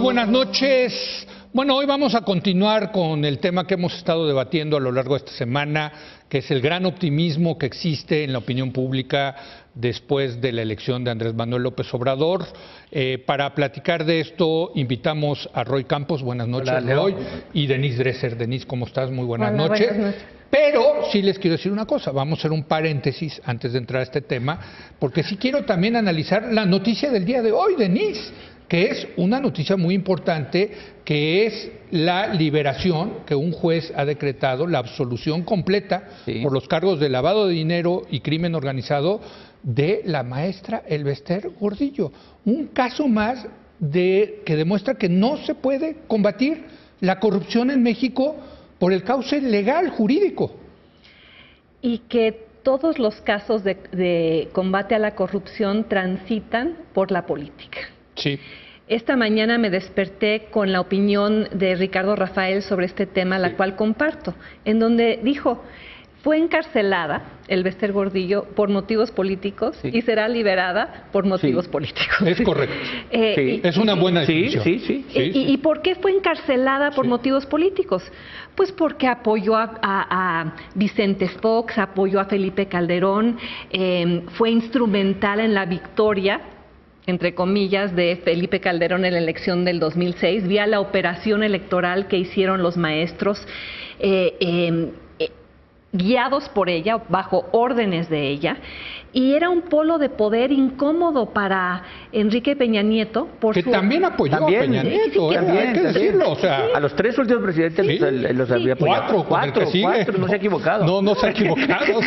Muy buenas noches. Bueno, hoy vamos a continuar con el tema que hemos estado debatiendo a lo largo de esta semana, que es el gran optimismo que existe en la opinión pública después de la elección de Andrés Manuel López Obrador. Para platicar de esto, invitamos a Roy Campos. Buenas noches, Hola, Roy. Y Denise Dresser. Denise, ¿cómo estás? Muy buenas Hola, noches. buenas noches. Pero sí les quiero decir una cosa, vamos a hacer un paréntesis antes de entrar a este tema, porque sí quiero también analizar la noticia del día de hoy, Denise, que es una noticia muy importante, que es la liberación que un juez ha decretado, la absolución completa por los cargos de lavado de dinero y crimen organizado de la maestra Elbester Gordillo. Un caso más que demuestra que no se puede combatir la corrupción en México por el cauce legal, jurídico. Y que todos los casos de combate a la corrupción transitan por la política. Sí. Esta mañana me desperté con la opinión de Ricardo Rafael sobre este tema, la cual comparto, en donde dijo, fue encarcelada Elbester Gordillo por motivos políticos y será liberada por motivos políticos. Es correcto. Es una buena definición. ¿Y por qué fue encarcelada por motivos políticos? Pues porque apoyó a Vicente Fox, apoyó a Felipe Calderón, fue instrumental en la victoria, entre comillas, de Felipe Calderón en la elección del 2006, vía la operación electoral que hicieron los maestros, guiados por ella, bajo órdenes de ella, y era un polo de poder incómodo para Enrique Peña Nieto. Que también apoyó a Peña Nieto, hay que decirlo. O sea, a los tres últimos presidentes los había apoyado. Cuatro, no se ha equivocado. No se ha equivocado,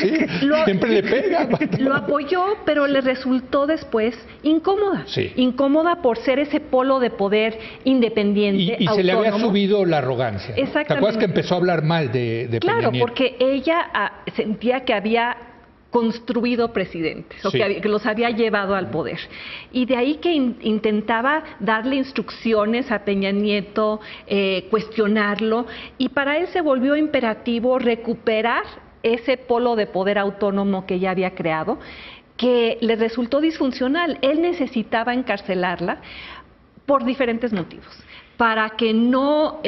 siempre le pega. Lo apoyó, pero le resultó después incómoda. Incómoda por ser ese polo de poder independiente, y se le había subido la arrogancia. Exactamente. ¿Te acuerdas que empezó a hablar mal de Peña Nieto? Claro, porque ella sentía que había construido presidentes, o que los había llevado al poder. Y de ahí que intentaba darle instrucciones a Peña Nieto, cuestionarlo, y para él se volvió imperativo recuperar ese polo de poder autónomo que ya había creado, que le resultó disfuncional. Él necesitaba encarcelarla por diferentes motivos. Para que no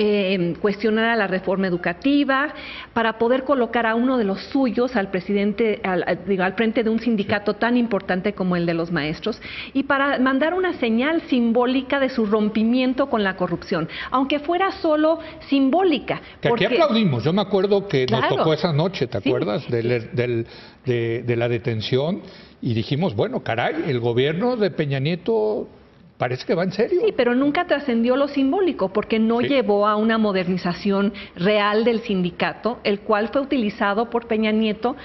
cuestionara la reforma educativa, para poder colocar a uno de los suyos al presidente, al frente de un sindicato tan importante como el de los maestros, y para mandar una señal simbólica de su rompimiento con la corrupción, aunque fuera solo simbólica. Que aquí aplaudimos, yo me acuerdo que nos tocó esa noche, ¿te acuerdas? De la detención, y dijimos, bueno, caray, el gobierno de Peña Nieto parece que va en serio. Sí, pero nunca trascendió lo simbólico, porque no llevó a una modernización real del sindicato, el cual fue utilizado por Peña Nieto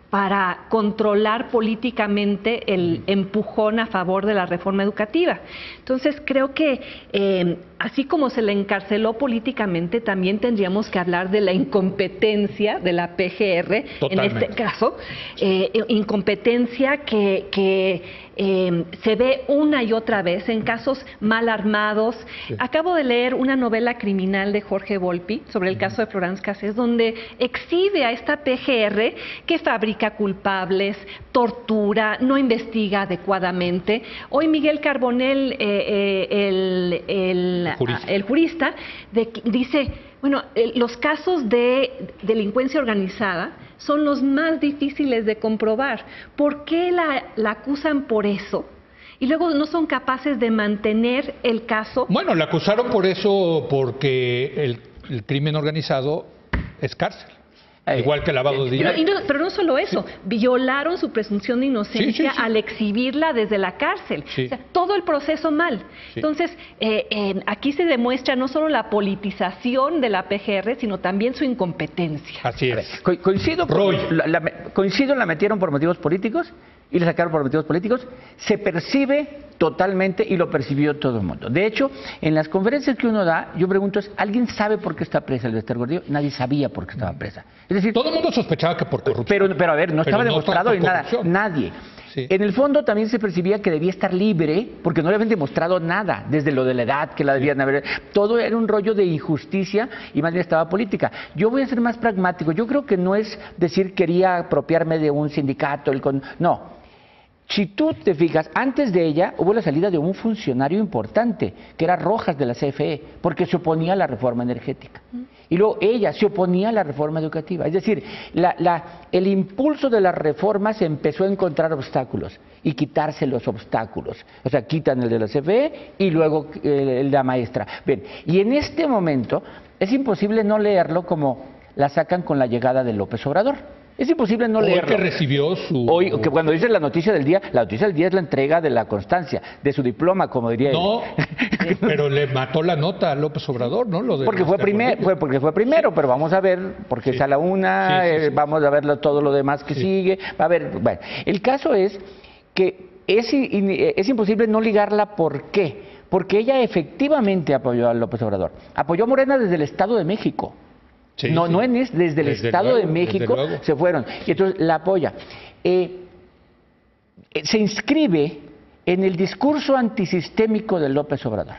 para controlar políticamente el empujón a favor de la reforma educativa. Entonces, creo que así como se le encarceló políticamente, también tendríamos que hablar de la incompetencia de la PGR, en este caso, incompetencia que se ve una y otra vez en casos mal armados. Acabo de leer una novela criminal de Jorge Volpi sobre el caso de Florence Cassés, donde exhibe a esta PGR que fabrica culpables, tortura, no investiga adecuadamente. Hoy Miguel Carbonell, el jurista, dice, bueno, los casos de delincuencia organizada son los más difíciles de comprobar. ¿Por qué la acusan por eso? Y luego no son capaces de mantener el caso. Bueno, la acusaron por eso, porque el crimen organizado es cárcel. Igual que lavado de dinero. Pero no solo eso, violaron su presunción de inocencia al exhibirla desde la cárcel. O sea, todo el proceso mal. Entonces, aquí se demuestra no solo la politización de la PGR, sino también su incompetencia. Así es. Coincido, la metieron por motivos políticos y la sacaron por motivos políticos. Se percibe totalmente y lo percibió todo el mundo. De hecho, en las conferencias que uno da, yo pregunto, ¿alguien sabe por qué está presa Elbester Gordillo? Nadie sabía por qué estaba presa. Es decir, todo el mundo sospechaba que por corrupción. Pero a ver, no estaba demostrado ni nada. Nadie. En el fondo también se percibía que debía estar libre porque no le habían demostrado nada, desde lo de la edad que la debían haber. Todo era un rollo de injusticia y más bien estaba política. Yo voy a ser más pragmático. Yo creo que no es decir quería apropiarme de un sindicato. No. Si tú te fijas, antes de ella hubo la salida de un funcionario importante, que era Rojas de la CFE, porque se oponía a la reforma energética. Y luego ella se oponía a la reforma educativa. Es decir, el impulso de las reformas empezó a encontrar obstáculos y quitarse los obstáculos. O sea, quitan el de la CFE y luego el de la maestra. Bien, y en este momento es imposible no leerlo como la sacan con la llegada de López Obrador. Es imposible no leerlo. Hoy que recibió su... Hoy, que cuando dice la noticia del día es la entrega de la constancia, de su diploma, como diría No, él. pero le mató la nota a López Obrador, ¿no? Lo de Porque fue primero, pero vamos a ver, porque sale una, vamos a ver todo lo demás que sigue. Va a ver, bueno, el caso es que es imposible no ligarla. ¿Por qué? Porque ella efectivamente apoyó a López Obrador. Apoyó a Morena desde el Estado de México. Sí, no, sí. no desde el Estado de México se fueron. Y entonces la apoya. Se inscribe en el discurso antisistémico de López Obrador.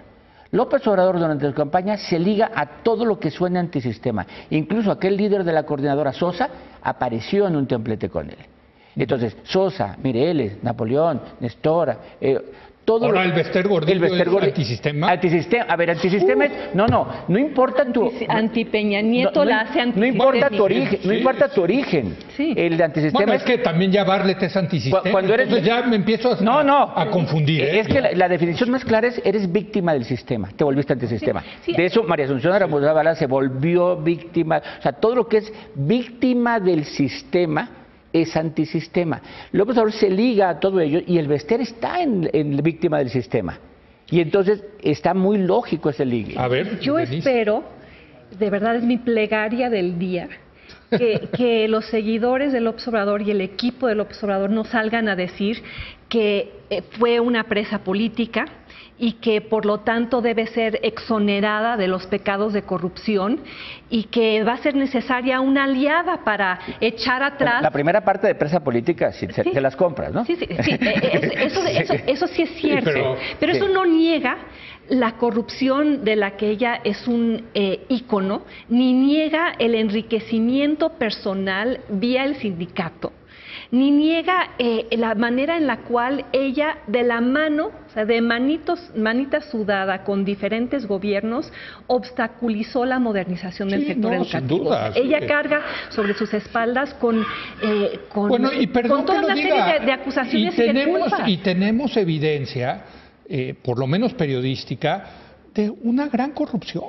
López Obrador durante su campaña se liga a todo lo que suene antisistema. Incluso aquel líder de la coordinadora, Sosa, apareció en un templete con él. Entonces, Sosa, Mireles, Napoleón, Nestora... Ahora el Bester Gordillo es antisistema. Antisistema, a ver, antisistema es... No importa tu... Anti-Peña Nieto la hace antisistema. No importa tu origen, no importa tu origen. Sí. El antisistema Bueno, es que también ya Bartlett es antisistema. Cuando eres... Entonces ya me empiezo a confundir. Es que la definición más clara es, eres víctima del sistema, te volviste antisistema. Sí. De eso María Asunción Ramos Zavala se volvió víctima, o sea, todo lo que es víctima del sistema es antisistema. López Obrador se liga a todo ello y el Bester está en víctima del sistema. Y entonces está muy lógico ese ligue. A ver, yo Denise. espero, de verdad es mi plegaria del día, que los seguidores de López Obrador y el equipo de López Obrador no salgan a decir que fue una presa política y que por lo tanto debe ser exonerada de los pecados de corrupción y que va a ser necesaria una aliada para echar atrás... La primera parte de presa política, si te las compras, ¿no? Sí, eso sí es cierto, pero eso no niega la corrupción de la que ella es un ícono, ni niega el enriquecimiento personal vía el sindicato, ni niega la manera en la cual ella, de la mano, o sea, de manita sudada con diferentes gobiernos, obstaculizó la modernización del sector educativo. Sin duda, ella carga sobre sus espaldas con toda una serie de acusaciones y de culpas. Y tenemos evidencia, por lo menos periodística, de una gran corrupción.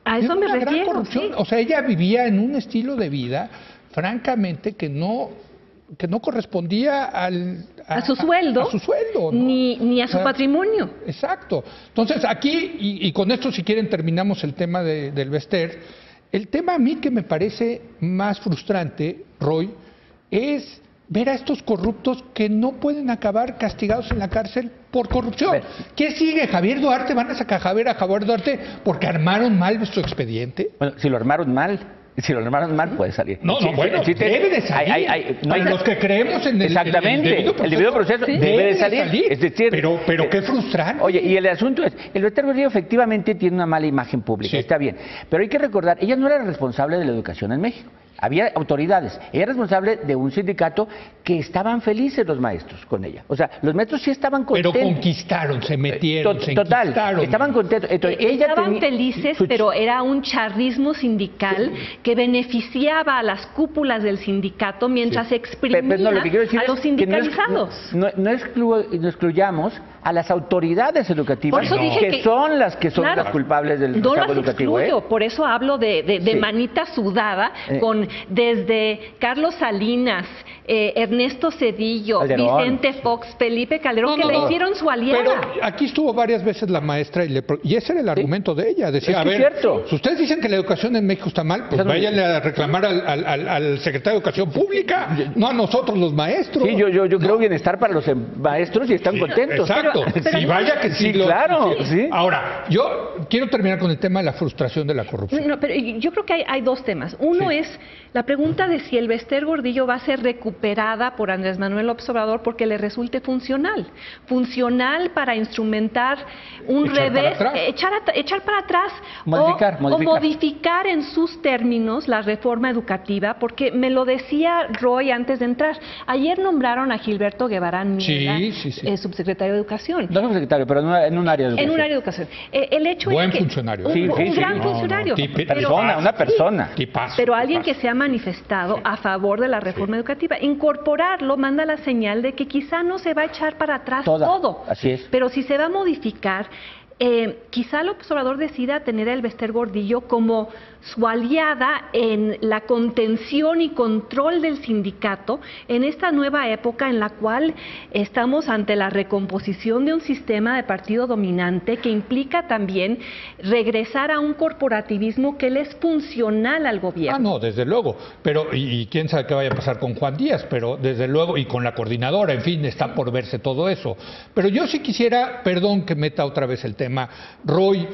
A eso me refiero. Sí. O sea, ella vivía en un estilo de vida, francamente, que no correspondía a su sueldo, ¿no? ni a su patrimonio. Exacto. Entonces, aquí, y con esto si quieren terminamos el tema del Bester, el tema a mí que me parece más frustrante, Roy, es ver a estos corruptos que no pueden acabar castigados en la cárcel por corrupción. ¿Qué sigue? ¿Javier Duarte? ¿Van a sacar a Javier Duarte porque armaron mal su expediente? Bueno, si lo armaron mal, puede salir. Bueno, debe de salir. Para los que creemos en el debido proceso debe de salir. Es decir, pero qué frustrante. Oye, y el asunto es, el Bester Gordillo efectivamente tiene una mala imagen pública, está bien, pero hay que recordar, ella no era responsable de la educación en México. Había autoridades. Ella era responsable de un sindicato que estaban felices los maestros con ella. O sea, los maestros sí estaban contentos. Pero conquistaron, se metieron, se conquistaron. Estaban contentos. Entonces, estaban felices, pero era un charrismo sindical que beneficiaba a las cúpulas del sindicato mientras exprimía a los sindicalizados. No excluyamos a las autoridades educativas, que son las las culpables del fraude educativo. Por eso hablo de manita sudada con desde Carlos Salinas, Ernesto Cedillo, Vicente Fox, Felipe Calderón, que le hicieron su aliada. Pero aquí estuvo varias veces la maestra y ese era el argumento de ella. Decía, a ver, si ustedes dicen que la educación en México está mal, pues váyanle a reclamar al secretario de Educación Pública, no a nosotros los maestros. Sí, yo creo bienestar para los maestros y están contentos. Exacto. Sí, vaya que sí. Claro. Sí. Ahora, yo quiero terminar con el tema de la frustración de la corrupción. No, pero yo creo que hay dos temas. Uno es La pregunta de si el Bester Gordillo va a ser recuperada por Andrés Manuel López Obrador porque le resulte funcional para instrumentar un revés, echar para atrás o modificar en sus términos la reforma educativa, porque me lo decía Roy antes de entrar. Ayer nombraron a Gilberto Guevarán Miera, subsecretario de Educación. No subsecretario, pero en un área de educación. En un área de educación. El hecho Buen es que funcionario. Un gran funcionario. Una persona. Pero alguien que se ha manifestado a favor de la reforma educativa. Incorporarlo manda la señal de que quizá no se va a echar para atrás todo. Así es. Pero si se va a modificar, quizá López Obrador decida tener a Bester Gordillo como su aliada en la contención y control del sindicato en esta nueva época en la cual estamos ante la recomposición de un sistema de partido dominante que implica también regresar a un corporativismo que le es funcional al gobierno. No, desde luego, pero y quién sabe qué vaya a pasar con Juan Díaz, pero desde luego, y con la coordinadora, en fin, está por verse todo eso. Pero yo sí quisiera, perdón que meta otra vez el tema, Roy,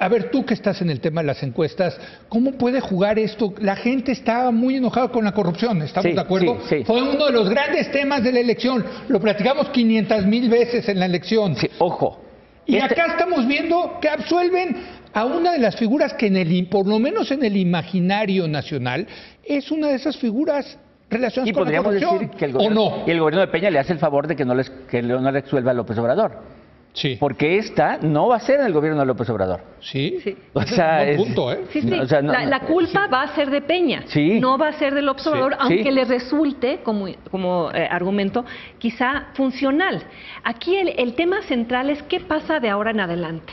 a ver, tú que estás en el tema de las encuestas, ¿cómo puede jugar esto? La gente estaba muy enojada con la corrupción, ¿estamos de acuerdo? Sí. Fue uno de los grandes temas de la elección, lo platicamos 500,000 veces en la elección. Sí, ojo. Y acá estamos viendo que absuelven a una de las figuras que por lo menos en el imaginario nacional, es una de esas figuras relacionadas con la corrupción. Decir que el gobierno de Peña le hace el favor de que no le exsuelva a López Obrador. Sí. Porque esta no va a ser en el gobierno de López Obrador. Sí. O sea, es un punto, ¿eh? Sí. O sea, la culpa va a ser de Peña, no va a ser de López Obrador, aunque le resulte, como argumento, quizá funcional. Aquí el tema central es qué pasa de ahora en adelante.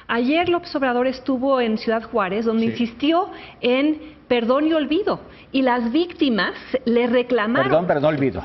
Ayer López Obrador estuvo en Ciudad Juárez, donde insistió en perdón y olvido. Y las víctimas le reclamaron... Perdón, olvido.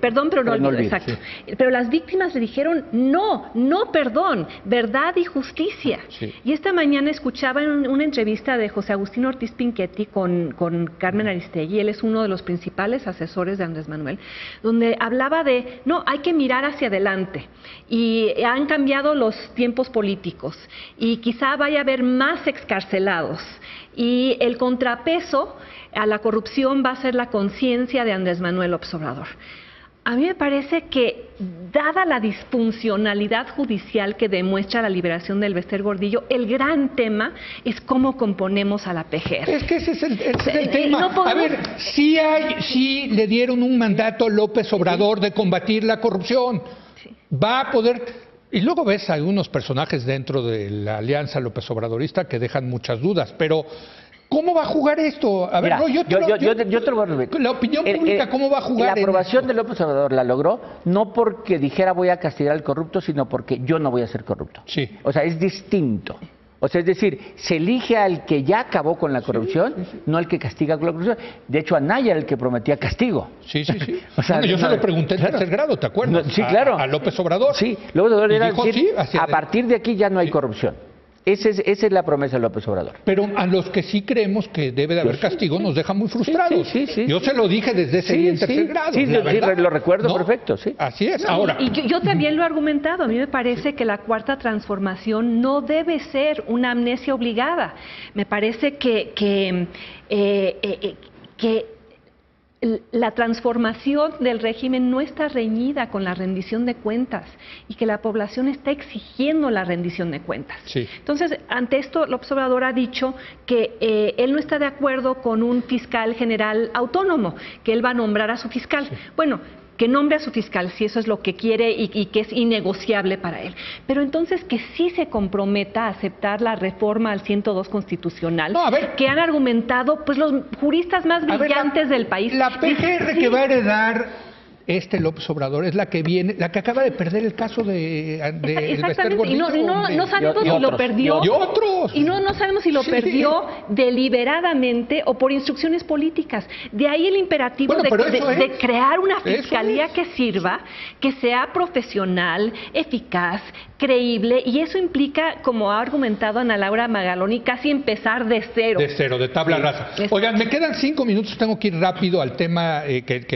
Perdón, pero no olvido, exacto. Sí. Pero las víctimas le dijeron, no perdón, verdad y justicia. Sí. Y esta mañana escuchaba en una entrevista de José Agustín Ortiz Pinchetti con Carmen Aristegui, él es uno de los principales asesores de Andrés Manuel, donde hablaba de, hay que mirar hacia adelante. Y han cambiado los tiempos políticos. Y quizá vaya a haber más excarcelados. Y el contrapeso a la corrupción va a ser la conciencia de Andrés Manuel López Obrador. A mí me parece que, dada la disfuncionalidad judicial que demuestra la liberación del Bester Gordillo, el gran tema es cómo componemos a la PGR. Es que ese es el tema. No podemos... A ver, sí le dieron un mandato a López Obrador de combatir la corrupción. Sí. Va a poder... Y luego ves a algunos personajes dentro de la alianza López Obradorista que dejan muchas dudas, pero ¿cómo va a jugar esto? A ver, yo te lo voy a repetir. La opinión pública, ¿cómo va a jugar? La aprobación de López Obrador la logró no porque dijera voy a castigar al corrupto, sino porque yo no voy a ser corrupto. Sí. O sea, es distinto. O sea, es decir, se elige al que ya acabó con la corrupción, no al que castiga con la corrupción. De hecho, Anaya era el que prometía castigo. Sí. O sea, yo se lo pregunté en tercer grado, ¿te acuerdas? Sí, claro. A López Obrador. Sí, López Obrador era decir, a partir de aquí ya no hay corrupción. Esa es la promesa de López Obrador. Pero a los que sí creemos que debe de haber castigo nos deja muy frustrados. Sí. Yo se lo dije desde ese día en tercer grado. Sí, lo recuerdo perfecto, sí. Así es. Ahora. Y yo también lo he argumentado. A mí me parece que la cuarta transformación no debe ser una amnesia obligada. Me parece que la transformación del régimen no está reñida con la rendición de cuentas y que la población está exigiendo la rendición de cuentas. Sí. Entonces, ante esto, López Obrador ha dicho que él no está de acuerdo con un fiscal general autónomo, que él va a nombrar a su fiscal. Sí. Bueno, que nombre a su fiscal, si eso es lo que quiere y que es innegociable para él. Pero entonces que sí se comprometa a aceptar la reforma al 102 constitucional, que han argumentado pues los juristas más brillantes del país. La PGR que va a heredar López Obrador es la que viene, la que acaba de perder el caso de Bester Gordillo. Y no sabemos si lo perdió. Y otros. Y no sabemos si lo perdió deliberadamente o por instrucciones políticas. De ahí el imperativo de crear una fiscalía que sirva, que sea profesional, eficaz, creíble, y eso implica, como ha argumentado Ana Laura Magaloni, casi empezar de cero. De cero, de tabla rasa. Oigan, me quedan 5 minutos, tengo que ir rápido al tema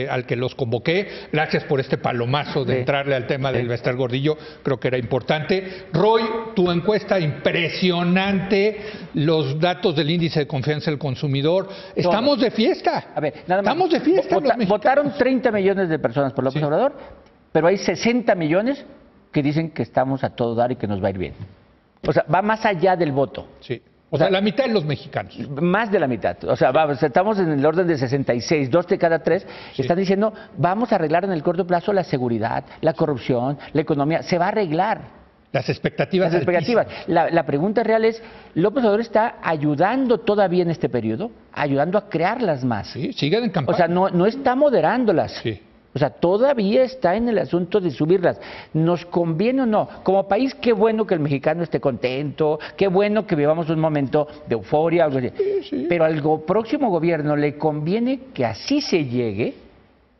al que los convoqué. Gracias por este palomazo de entrarle al tema del Bester Gordillo, creo que era importante. Roy, tu encuesta impresionante, los datos del índice de confianza del consumidor. Estamos de fiesta. A ver, nada más. Estamos de fiesta. Votaron 30 millones de personas por López Obrador, pero hay 60 millones que dicen que estamos a todo dar y que nos va a ir bien. O sea, va más allá del voto. Sí. O sea, la mitad de los mexicanos. Más de la mitad. O sea, estamos en el orden de 66, 2 de cada 3 están diciendo, vamos a arreglar en el corto plazo la seguridad, la corrupción, la economía. Se va a arreglar. Las expectativas. Las expectativas. La pregunta real es, ¿López Obrador está ayudando todavía en este periodo? Ayudando a crearlas más. Sí, siguen en campaña. O sea, no está moderándolas. Sí. O sea, todavía está en el asunto de subirlas. ¿Nos conviene o no? Como país, qué bueno que el mexicano esté contento, qué bueno que vivamos un momento de euforia, algo así. Sí. Pero al próximo gobierno le conviene que así se llegue,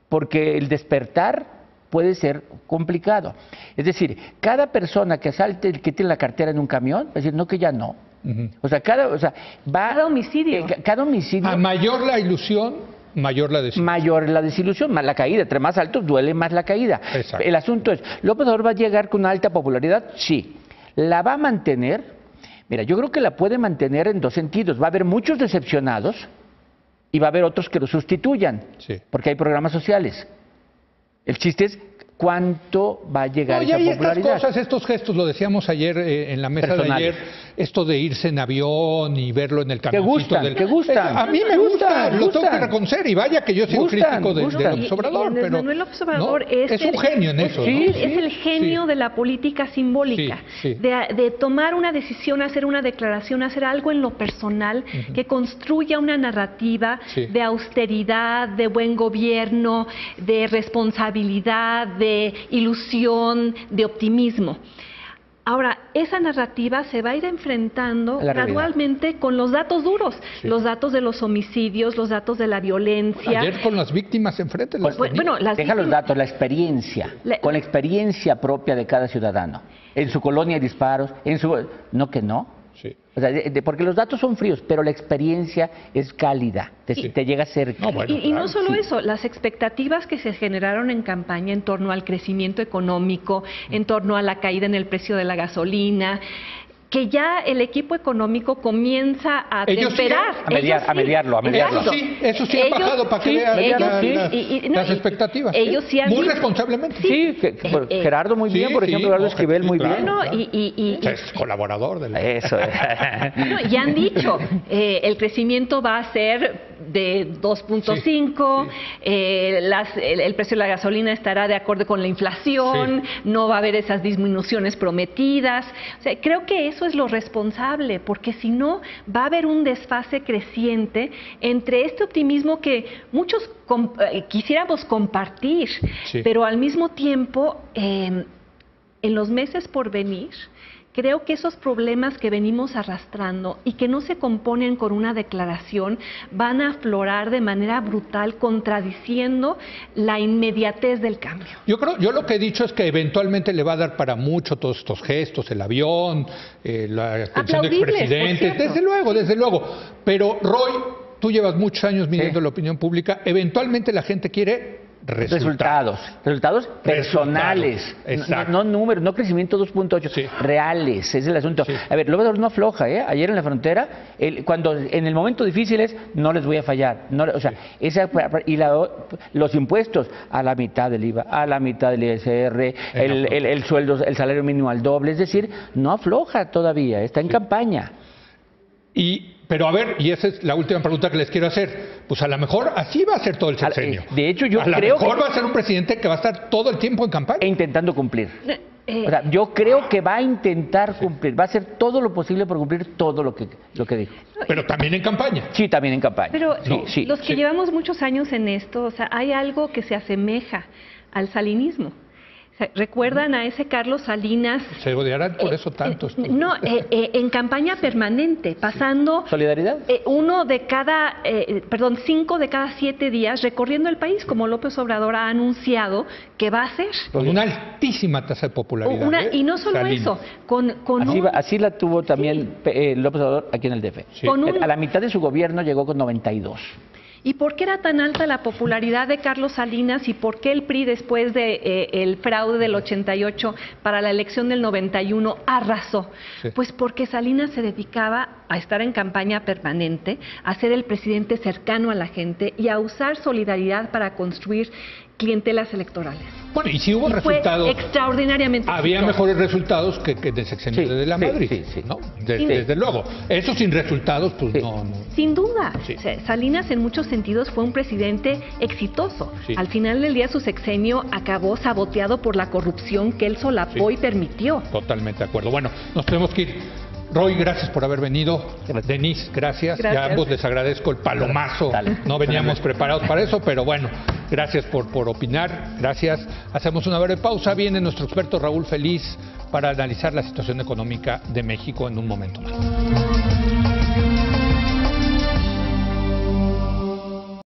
porque el despertar puede ser complicado. Es decir, cada persona que asalte, que tiene la cartera en un camión, va a decir, no, que ya no. O sea, cada homicidio. Cada homicidio. A mayor la ilusión, mayor la desilusión. Mayor la desilusión, más la caída. Entre más alto duele más la caída. Exacto. El asunto es, ¿López Obrador va a llegar con una alta popularidad? Sí. ¿La va a mantener? Mira, yo creo que la puede mantener en 2 sentidos. Va a haber muchos decepcionados y va a haber otros que lo sustituyan. Sí. Porque hay programas sociales. El chiste es cuánto va a llegar esa popularidad. Estas cosas, estos gestos, lo decíamos ayer en la mesa de ayer, esto de irse en avión y verlo en el camioncito. Que gustan. A mí me gusta, lo tengo que reconocer, y vaya que yo soy un crítico de López Obrador. Y pero Manuel López Obrador es un genio en eso. Es el genio de la política simbólica, de tomar una decisión, hacer una declaración, hacer algo en lo personal que construya una narrativa de austeridad, de buen gobierno, de responsabilidad, de ilusión, de optimismo. Ahora, esa narrativa se va a ir enfrentando gradualmente con los datos duros, los datos de los homicidios, los datos de la violencia. Ayer con las víctimas enfrente. Deja los datos, la experiencia, con la experiencia propia de cada ciudadano. En su colonia hay disparos, no que no. Sí. O sea, porque los datos son fríos, pero la experiencia es cálida, te llega cerca. No solo eso, las expectativas que se generaron en campaña en torno al crecimiento económico, en torno a la caída en el precio de la gasolina, que ya el equipo económico comienza a temperar. A mediarlo. Eso sí ha bajado para que vean las expectativas. Ellos sí han muy responsablemente. Sí, Gerardo muy bien, por ejemplo, Gerardo Esquivel muy bien. Es colaborador de la... Eso. Y han dicho, el crecimiento va a ser de 2.5, el precio de la gasolina estará de acuerdo con la inflación, no va a haber esas disminuciones prometidas. O sea, creo que eso es lo responsable, porque si no, va a haber un desfase creciente entre este optimismo que muchos quisiéramos compartir, pero al mismo tiempo, en los meses por venir, creo que esos problemas que venimos arrastrando y que no se componen con una declaración van a aflorar de manera brutal, contradiciendo la inmediatez del cambio. Yo lo que he dicho es que eventualmente le va a dar para mucho todos estos gestos, el avión, la atención de expresidentes, desde luego. Pero Roy, tú llevas muchos años midiendo la opinión pública, eventualmente la gente quiere resultados personales, no números, no crecimiento 2.8, reales, ese es el asunto. A ver, López Obrador no afloja, ayer en la frontera, cuando en el momento difícil es, no les voy a fallar, los impuestos a la mitad del IVA, a la mitad del ISR, el sueldo, el salario mínimo al doble, es decir, no afloja todavía, está en campaña. Pero a ver, y esa es la última pregunta que les quiero hacer, pues a lo mejor así va a ser todo el sexenio. De hecho, yo creo que... A lo mejor va a ser un presidente que va a estar todo el tiempo en campaña. Intentando cumplir. O sea, yo creo que va a intentar cumplir, va a hacer todo lo posible por cumplir todo lo que dijo. Pero también en campaña. Sí, también en campaña. Pero los que llevamos muchos años en esto, o sea, hay algo que se asemeja al salinismo. ¿Recuerdan a ese Carlos Salinas? Se odiarán por eso tantos. No, en campaña permanente, pasando... ¿Solidaridad? 5 de cada 7 días recorriendo el país, como López Obrador ha anunciado que va a hacer. Con una altísima tasa de popularidad. Y no solo Salinas. eso, así la tuvo también López Obrador aquí en el DF. Sí. A la mitad de su gobierno llegó con 92. ¿Y por qué era tan alta la popularidad de Carlos Salinas y por qué el PRI, después de el fraude del 88 para la elección del 91, arrasó? Sí. Pues porque Salinas se dedicaba a estar en campaña permanente, a ser el presidente cercano a la gente y a usar solidaridad para construir clientelas electorales. Bueno, y si hubo fue resultados, extraordinariamente había exitoso. mejores resultados que de sexenio de la Madrid, ¿no? Desde luego. Eso sin resultados, pues no. Sin duda. Sí. Salinas en muchos sentidos fue un presidente exitoso. Sí. Al final del día su sexenio acabó saboteado por la corrupción que él solapó y permitió. Totalmente de acuerdo. Bueno, nos tenemos que ir. Roy, gracias por haber venido. Denise, gracias. Ya a ambos les agradezco el palomazo. Dale. No veníamos preparados para eso, pero bueno, gracias por opinar. Gracias. Hacemos una breve pausa. Viene nuestro experto Raúl Feliz para analizar la situación económica de México en un momento más.